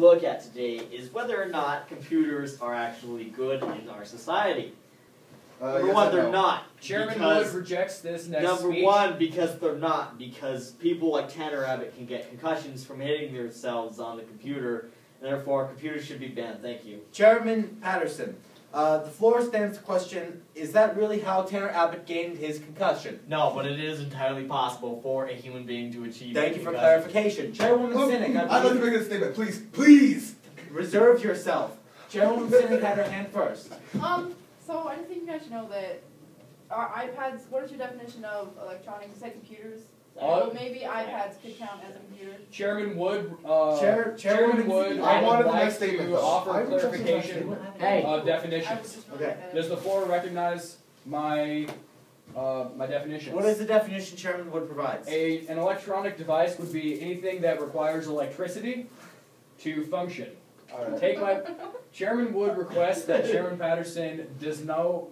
look at today is whether or not computers are actually good in our society. Number one, they're not. Chairman Wood rejects this next speech. Number one, because they're not. Because people like Tanner Abbott can get concussions from hitting themselves on the computer, and therefore computers should be banned. Thank you. Chairman Patterson, the floor stands to question, is that really how Tanner Abbott gained his concussion? No, but it is entirely possible for a human being to achieve. Thank you for clarification. Chairwoman Sinek, I'd like to make a statement, please, please! Reserve yourself. Chairwoman Sinek had her hand first. So I think you guys should know that our iPads, what is your definition of electronics? You said computers? Well, maybe iPads could count as a computer. Chairman Wood, Chairwoman Wood, I wanted the would like next statement, to though. offer clarification of definitions. Okay. Does the floor recognize my my definitions? What is the definition Chairman Wood provides? An electronic device would be anything that requires electricity to function. Chairman Wood requests that Chairman Patterson does no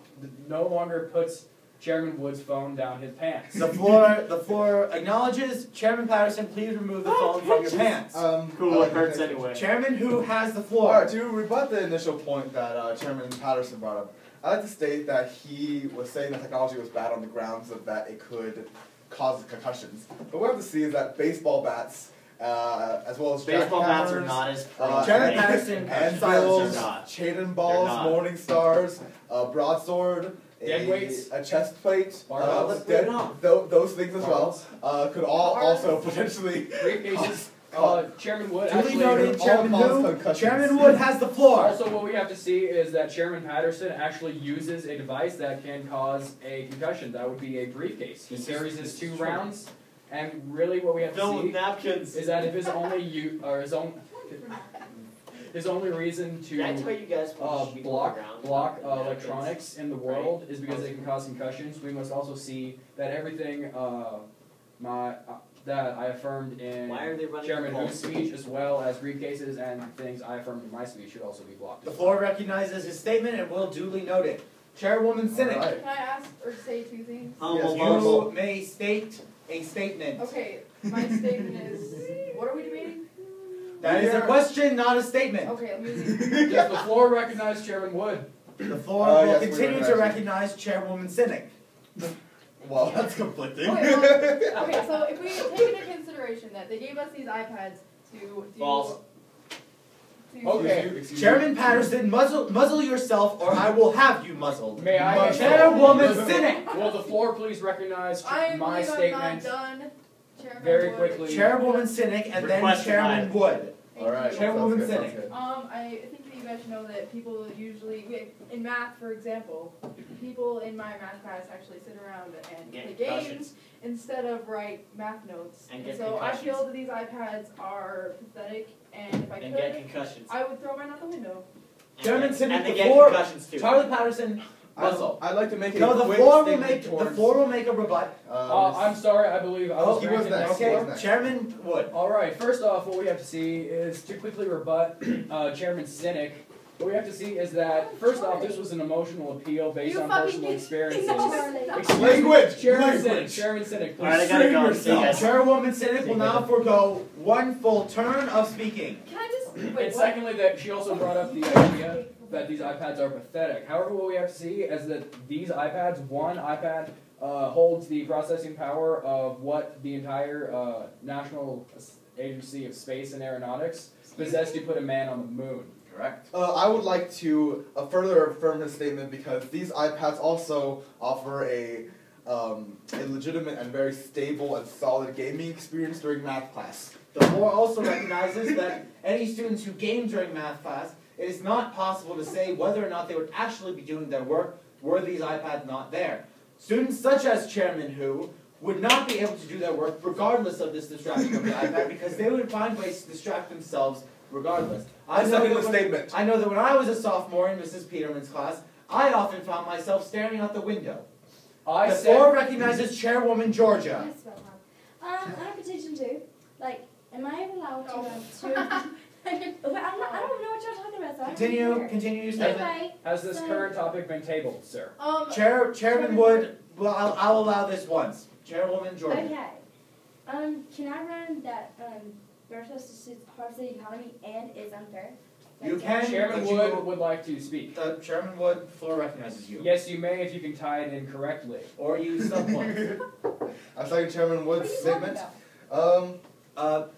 longer puts Chairman Wood's phone down his pants. The floor acknowledges. Chairman Patterson, please remove the phone from your pants. Cool, it hurts anyway. Chairman Who has the floor. Alright, to rebut the initial point that Chairman Patterson brought up, I'd like to state that he was saying that technology was bad on the grounds of that it could cause concussions. But what we have to see is that baseball bats, as well as baseball bats are jackhammers, not as Chairman Patterson, anvils, are not. Chaden balls, morning stars, broadsword, dead weights, a chest plate, barbells. those things as well, could all also potentially briefcases. Chairman Wood Duly actually... noted, Chairman Who. concussions. Chairman Wood has the floor. Also, what we have to see is that Chairman Patterson actually uses a device that can cause a concussion. That would be a briefcase. He carries his 2 rounds, and really what we have to Filled see with napkins. is that if his only reason to That's why you guys block electronics in the world is because they can cause concussions, we must also see that everything that I affirmed in Chairman Who's speech, as well as briefcases and things I affirmed in my speech, should also be blocked. The floor recognizes his statement and will duly note it. Chairwoman Sinek. Right. Can I ask or say 2 things? You may state a statement. Okay, my statement is, what are we debating? That is a question, not a statement. Okay, let me Does the floor recognize Chairman Wood? The floor will yes, continue to recognize Chairwoman Sinek. Well, that's conflicting. Okay, so if we take into consideration that they gave us these iPads to False. Okay, Chairman Patterson, muzzle yourself or I will have you muzzled. May I? Chairwoman Sinek. Will the floor please recognize my statement I'm not done. Chairman very Wood. quickly? Chairwoman Sinek and then Request Chairman Wood. Alright, Chairwoman sounds Sinek. good. I think that you guys should know that people usually, in math, for example, people in my math class actually sit around and play games instead of write math notes. And get so I concussions. feel that these iPads are pathetic, and if I And could, get concussions. I would throw mine out the window. Chairman Sinek, and they the get floor. concussions too. Charlie Patterson, muzzle. I'd like to make a No, the quick floor will statement make towards, the floor will make a rebut. I'm sorry, I believe I was he was granted next. next. He was Okay, next. Chairman Wood. Alright, first off, what we have to see is to quickly rebut Chairman Sinek. What we have to see is that, first off, this was an emotional appeal based on personal experiences. Language! Chairman Language! Sinek, please. Alright, I gotta go. See you guys. Chairwoman Sinek will now forego 1 full turn of speaking. Can I just wait? And What? secondly, that she also brought up the idea that these iPads are pathetic. However, what we have to see is that these iPads, one iPad holds the processing power of what the entire National Agency of Space and Aeronautics possessed to put a man on the moon. Correct? I would like to further affirm his statement because these iPads also offer a legitimate and very stable and solid gaming experience during math class. The floor also recognizes that any students who game during math class, it is not possible to say whether or not they would actually be doing their work were these iPads not there. Students such as Chairman Who would not be able to do their work regardless of this distraction of the iPad because they would find ways to distract themselves regardless. I know that when I was a sophomore in Mrs. Peterman's class, I often found myself staring out the window. The floor recognizes Chairwoman Georgia. Yes, well, I have a petition too. Like, am I allowed to? I don't know what you're talking about. So Continue your statement. Okay. Has this current topic been tabled, sir? Chairman Wood, well, I'll allow this once. Chairwoman Georgia. Okay. Can I run that versus harms the economy and is unfair. You can. Chairman but you- Wood would like to speak. Chairman Wood, floor recognizes you. Yes, you may if you can tie it in correctly. Or use subpoints. I second Chairman What are Wood's you talking statement. about?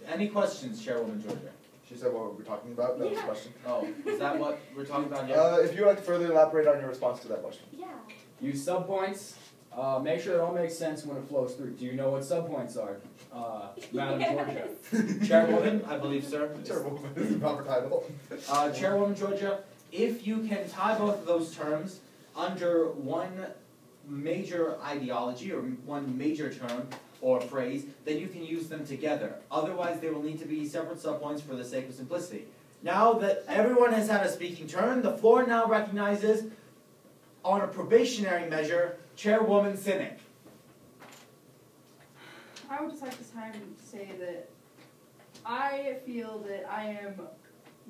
Any questions, Chairwoman Georgia? She said what we're talking about. That was the Yeah. question. Oh, is that what we're talking about now? If you'd like to further elaborate on your response to that question. Yeah. Use subpoints. Make sure it all makes sense when it flows through. Do you know what subpoints are, Madam Georgia? Chairwoman, I believe, sir. Chairwoman is the proper title. Chairwoman Georgia, if you can tie both of those terms under one major ideology or one major term or phrase, then you can use them together. Otherwise, there will need to be separate subpoints for the sake of simplicity. Now that everyone has had a speaking turn, the floor now recognizes, on a probationary measure, Chairwoman Cynic. I would just like this time to say that I feel that I am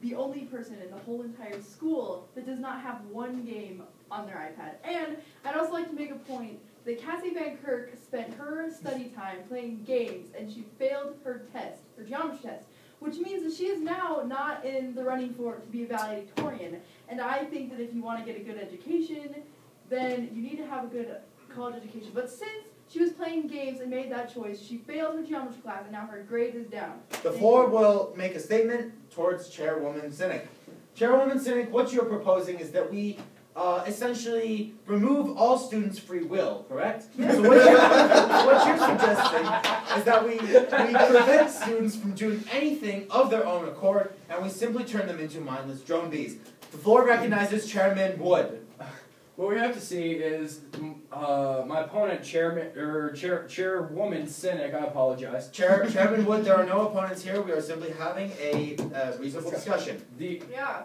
the only person in the whole entire school that does not have one game on their iPad. And I'd also like to make a point that Cassie Van Kirk spent her study time playing games and she failed her test, her geometry test, which means that she is now not in the running for to be a valedictorian. And I think that if you want to get a good education, then you need to have a good college education. But since she was playing games and made that choice, she failed her geometry class and now her grade is down. The floor will make a statement towards Chairwoman Cynic. Chairwoman Cynic, what you're proposing is that we essentially remove all students' free will, correct? So what you're suggesting is that we prevent students from doing anything of their own accord, and we simply turn them into mindless drone bees. The floor recognizes Chairman Wood. What we have to see is my opponent, Chairwoman Cynic. I apologize. Chairman Wood, there are no opponents here. We are simply having a reasonable discussion. Yeah.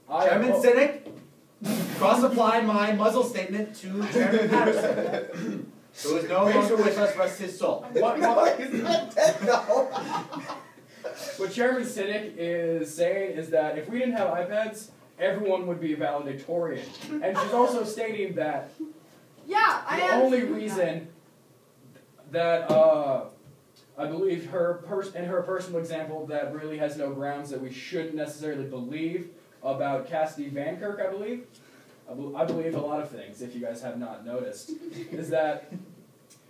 Chairman Cynic, cross-apply my muzzle statement to Chairman Patterson, who is no longer with us, rest his soul. What Chairman Cynic is saying is that if we didn't have iPads, everyone would be a valedictorian. And she's also stating that Yeah, I the am. only reason that I believe in her personal example that really has no grounds that we shouldn't necessarily believe about Cassidy Van Kirk, I believe. I believe a lot of things, if you guys have not noticed, is that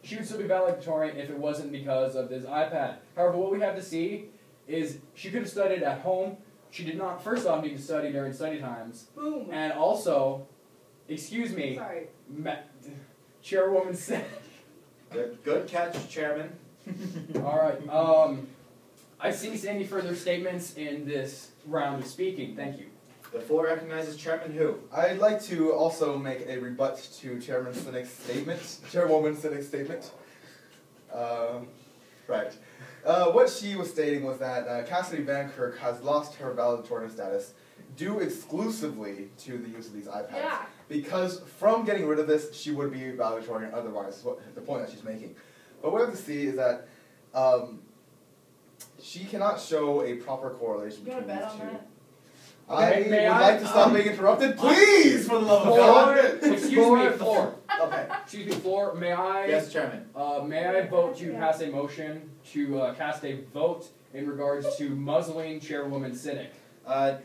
she would still be valedictorian if it wasn't because of this iPad. However, what we have to see is she could have studied at home. She did not, first off, need to study during study times. Boom. And also, excuse me, Sorry. Chairwoman said. Good catch, Chairman. Alright, I cease any further statements in this round of speaking. Thank you. The floor recognizes Chairman who? I'd like to also make a rebut to Chairman Cynic's statement, Chairwoman Cynic's statement. Right. What she was stating was that Cassidy Van Kirk has lost her valedictorian status due exclusively to the use of these iPads. Yeah. Because from getting rid of this, she would be valedictorian otherwise, is what the point that she's making. But what we have to see is that she cannot show a proper correlation You want between to these bet on two. that? I May would I, like to stop being interrupted, please, for the love of Floor, God. excuse me, floor. Okay. Excuse me, floor. May I? Yes, Chairman. May I vote to pass a motion to cast a vote in regards to muzzling Chairwoman Cynic?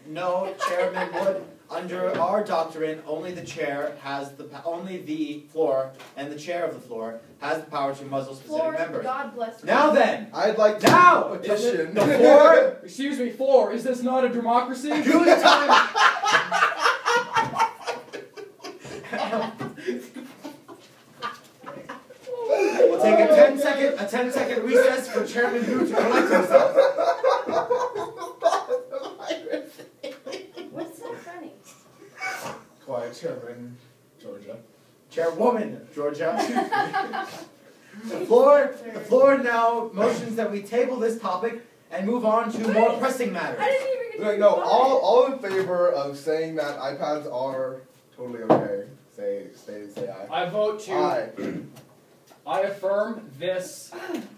No, Chairman Wood. Under our doctrine, only the chair has only the floor and the chair of the floor has the power to muzzle specific Floor, members. God bless you. Now then, I'd like to Now! petition. the floor. Excuse me, floor. Is this not a democracy? Due to time. We'll take a 10-second recess for Chairman Hu to collect himself. What's so funny? Quiet, Chairman Georgia. Chairwoman Georgia. The floor now motions that we table this topic and move on to more pressing matters. I didn't even get to No, vote. all in favor of saying that iPads are totally okay. Say aye. I vote to. Aye. I affirm this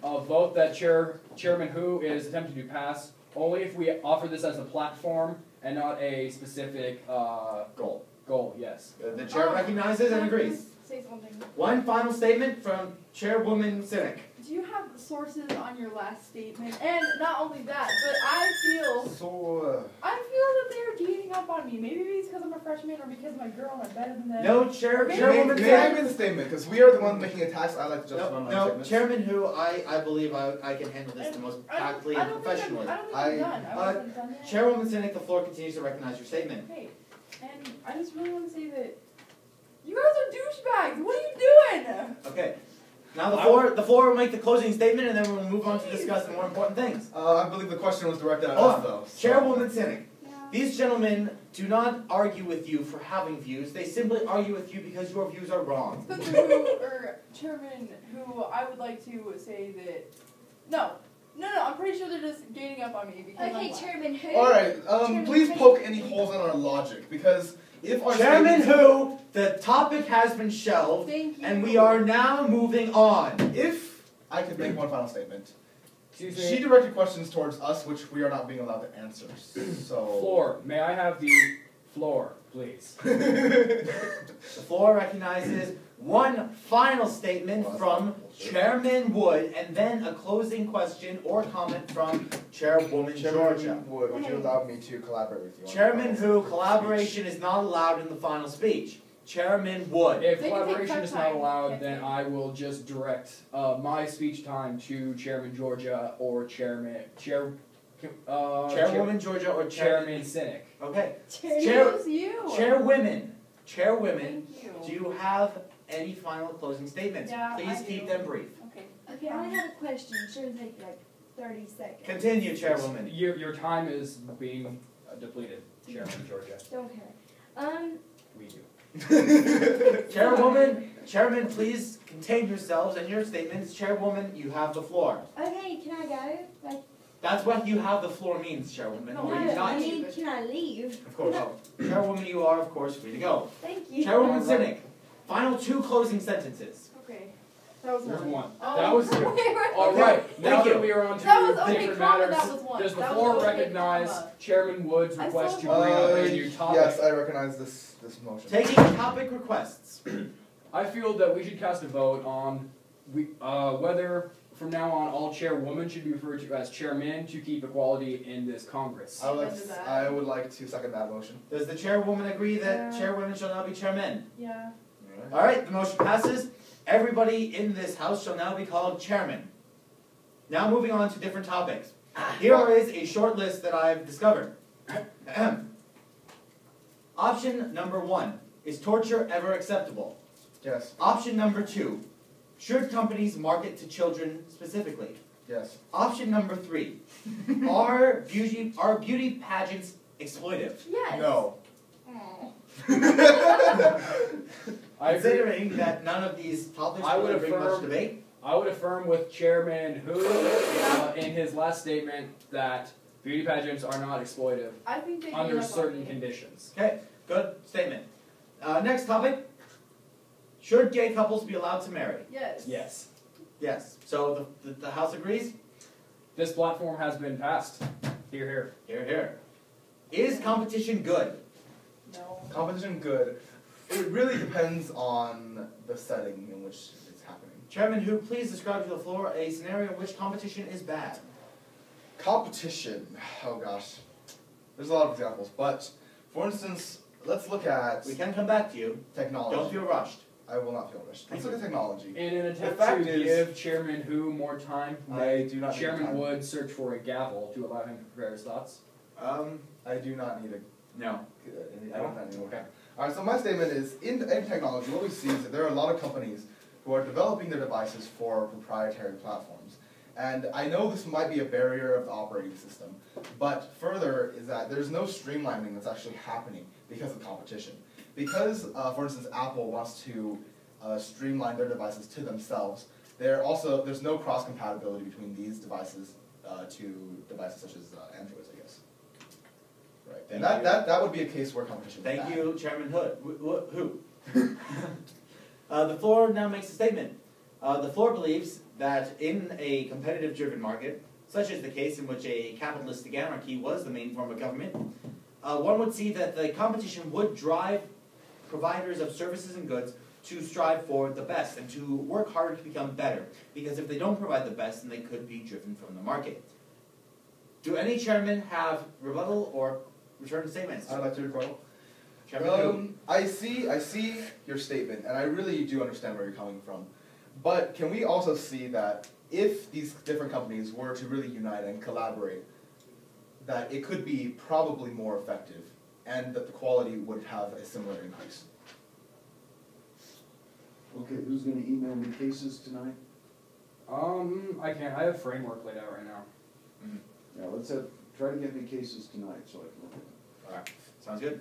vote that Chairman Hu is attempting to pass only if we offer this as a platform and not a specific Goal. goal. Yes. The chair recognizes and agrees. say something. One final statement from Chairwoman Cynic. Do you have sources on your last statement? And not only that, but I feel that they're gaining up on me. Maybe it's because I'm a freshman or because my girl am better than them. No, May Chairwoman I Cynic. make the statement? Because we are the ones making attacks. I like to justify my No, statements. Chairman who I believe I can handle this the most tactfully and professionally. I don't think I'm done. I wasn't done yet. Chairwoman Cynic, the floor continues to recognize your statement. Okay, and I just really want to say that you guys are douchebags. What are you doing? Okay. Now the floor will make the closing statement, and then we'll move on to discuss the more important things. I believe the question was directed at Hold us, on. though. so- Chairwoman Cynic, Yeah. these gentlemen do not argue with you for having views. They simply argue with you because your views are wrong. Spencer, or Chairman, who I would like to say that no, I'm pretty sure they're just gaining up on me because Okay, I'm black. Chairman who? All right. Chairman Please who? poke any holes in our logic, because if our Chairman statements- who, the topic has been shelved, Thank you. and we are now moving on. If I could make one final statement, Excuse she me. directed questions towards us, which we are not being allowed to answer. So. Floor. May I have the floor, please? The floor recognizes one final statement Well, that's from not bullshit. Chairman Wood, and then a closing question or comment from Chairwoman Georgia. Chairman Wood, would you allow me to collaborate with you? on Chairman the who, final collaboration is not allowed in the final speech. Chairman Wood. If They can take collaboration prep is not time. allowed, then I will just direct my speech time to Chairman Georgia or Chairwoman Georgia or Chairman Cynic. Okay. Choose you. Chairwomen. Thank you. Do you have any final closing statements? Yeah, Please I keep do. them brief. Okay. Okay, I have a question. Shouldn't take like 30 seconds. Continue, Chairwoman. Your time is being depleted, Chairman Georgia. Don't care. We do. Chairman, please contain yourselves and your statements. Chairwoman, you have the floor. Okay, can I go? Like, That's what you have the floor means, Chairwoman. No, Or no, you I not? mean, can I leave? Of course. Chairwoman, you are, of course, free to go. Thank you. Chairwoman Cynic, final two closing sentences. Okay. That was There's one. one. Oh. That was two. Wait, wait. All Okay, right. thank Now you. that we are on to That was okay, different comma, matters, that was one. does the That floor was okay, recognize comma. Chairman Wood's I request to saw bring up a new topic? Yes, I recognize this motion. Taking topic requests. I feel that we should cast a vote on whether from now on all chairwomen should be referred to as chairmen to keep equality in this Congress. I would like to second that motion. Does the chairwoman agree that Yeah. chairwomen shall now be chairmen? Yeah. All right, the motion passes. Everybody in this house shall now be called chairman. Now moving on to different topics. Here is a short list that I've discovered. Option number 1, is torture ever acceptable? Yes, Option number 2, should companies market to children specifically? yes. Option number 3, are beauty pageants exploitive? Yes. No. Oh. I agree. Considering that none of these topics I would really bring much affirm- debate, I would affirm with Chairman Hu in his last statement that beauty pageants are not exploitive I think they under gave up on certain me. conditions. okay, good statement. Next topic, should gay couples be allowed to marry? Yes. Yes. Yes. So the House agrees? This platform has been passed. Here, here. Here, here. Is competition good? No. Competition good. It really depends on the setting in which it's happening. Chairman Hu, please describe to the floor a scenario in which competition is bad. Competition. Oh gosh. There's a lot of examples, but for instance, let's look at We can come back to you. technology. Don't feel rushed. I will not feel rushed. Let's look at technology. In an attempt fact to is- give Chairman Hu more time, I may do not need Chairman time. Wood search for a gavel to allow him to prepare his thoughts? I do not need No. I don't have any more time. Alright, so my statement is, in technology, what we see is that there are a lot of companies who are developing their devices for proprietary platforms. And I know this might be a barrier of the operating system, but further is that there's no streamlining that's actually happening because of competition. Because, for instance, Apple wants to streamline their devices to themselves, there's no cross-compatibility between these devices to devices such as Androids, I guess. Right, and Thank you. that would be a case where competition is Thank bad. you, Chairman Hood. Who? The floor now makes a statement. The floor believes that in a competitive-driven market, such as the case in which a capitalistic anarchy was the main form of government, one would see that the competition would drive providers of services and goods to strive for the best and to work harder to become better. Because if they don't provide the best, then they could be driven from the market. Do any chairmen have rebuttal or return statements? I'd like to rebuttal. Chairman Hu. I see your statement, and I really do understand where you're coming from. But can we also see that if these different companies were to really unite and collaborate, that it could be probably more effective, and that the quality would have a similar increase? Okay, who's gonna email me cases tonight? I can't. I have a framework laid out right now. Yeah, try to get me cases tonight so I can look at them. Alright, sounds good.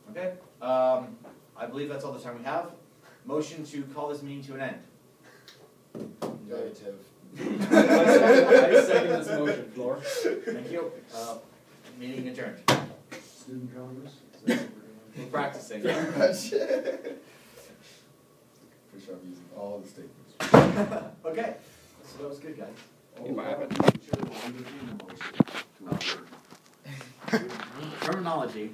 Okay, I believe that's all the time we have. Motion to call this meeting to an end. Negative. I second this motion, Floor. Thank you. Meeting adjourned. Student Congress? Is that what we're doing? Practicing. Pretty sure I'm using all the statements. Okay, so that was good, guys. Oh, might have it. the chair will entertain a motion to adjourn. Terminology.